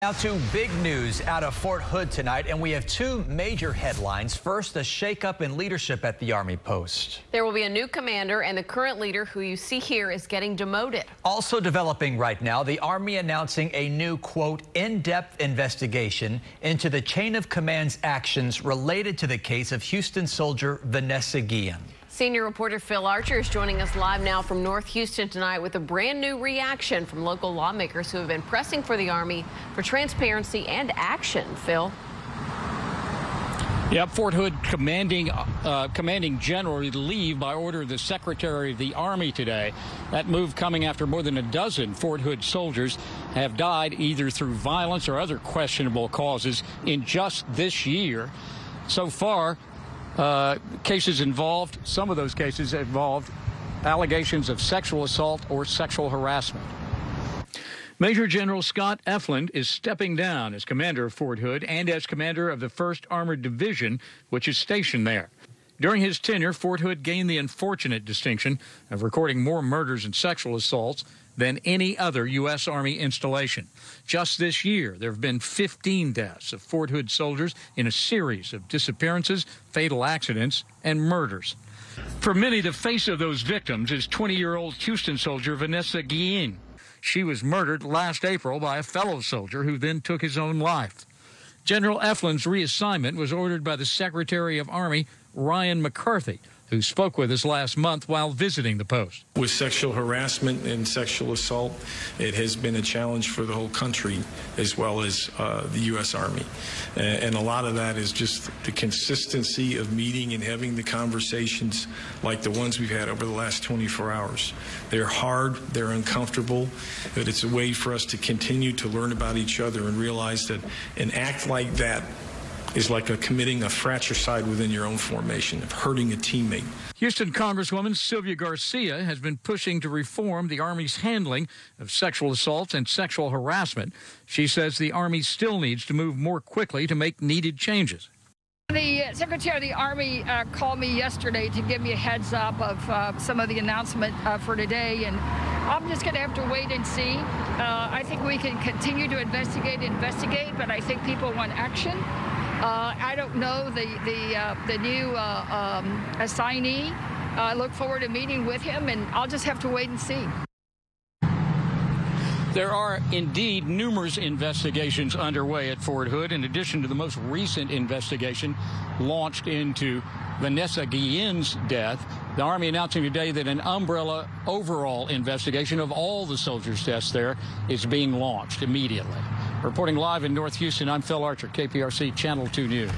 Now to big news out of Fort Hood tonight, and we have two major headlines. First, a shakeup in leadership at the Army post. There will be a new commander, and the current leader, who you see here, is getting demoted. Also developing right now, the Army announcing a new, quote, in-depth investigation into the chain of command's actions related to the case of Houston soldier Vanessa Guillen. Senior reporter Phil Archer is joining us live now from North Houston tonight with a brand new reaction from local lawmakers who have been pressing for the Army for transparency and action. Phil. Yep, Fort Hood commanding general to leave by order of the Secretary of the Army today. That move coming after more than a dozen Fort Hood soldiers have died either through violence or other questionable causes in just this year. So far, some of those cases involved allegations of sexual assault or sexual harassment. Major General Scott Eflin is stepping down as commander of Fort Hood and as commander of the 1st Armored Division, which is stationed there. During his tenure, Fort Hood gained the unfortunate distinction of recording more murders and sexual assaults than any other U.S. Army installation. Just this year, there have been 15 deaths of Fort Hood soldiers in a series of disappearances, fatal accidents, and murders. For many, the face of those victims is 20-year-old Houston soldier Vanessa Guillen. She was murdered last April by a fellow soldier who then took his own life. General Eflin's reassignment was ordered by the Secretary of Army, Ryan McCarthy, who spoke with us last month while visiting the post. With sexual harassment and sexual assault, it has been a challenge for the whole country as well as the U.S. Army. And a lot of that is just the consistency of meeting and having the conversations like the ones we've had over the last 24 hours. They're hard, they're uncomfortable, but it's a way for us to continue to learn about each other and realize that an act like that is like committing a fratricide within your own formation, of hurting a teammate. Houston Congresswoman Sylvia Garcia has been pushing to reform the Army's handling of sexual assaults and sexual harassment. She says the Army still needs to move more quickly to make needed changes. The Secretary of the Army called me yesterday to give me a heads up of some of the announcement for today, and I'm just going to have to wait and see. I think we can continue to investigate, but I think people want action. I don't know the new assignee. I look forward to meeting with him, and I'll just have to wait and see. There are indeed numerous investigations underway at Fort Hood, in addition to the most recent investigation launched into Vanessa Guillen's death. The Army announcing today that an umbrella overall investigation of all the soldiers' deaths there is being launched immediately. Reporting live in North Houston, I'm Phil Archer, KPRC Channel 2 News.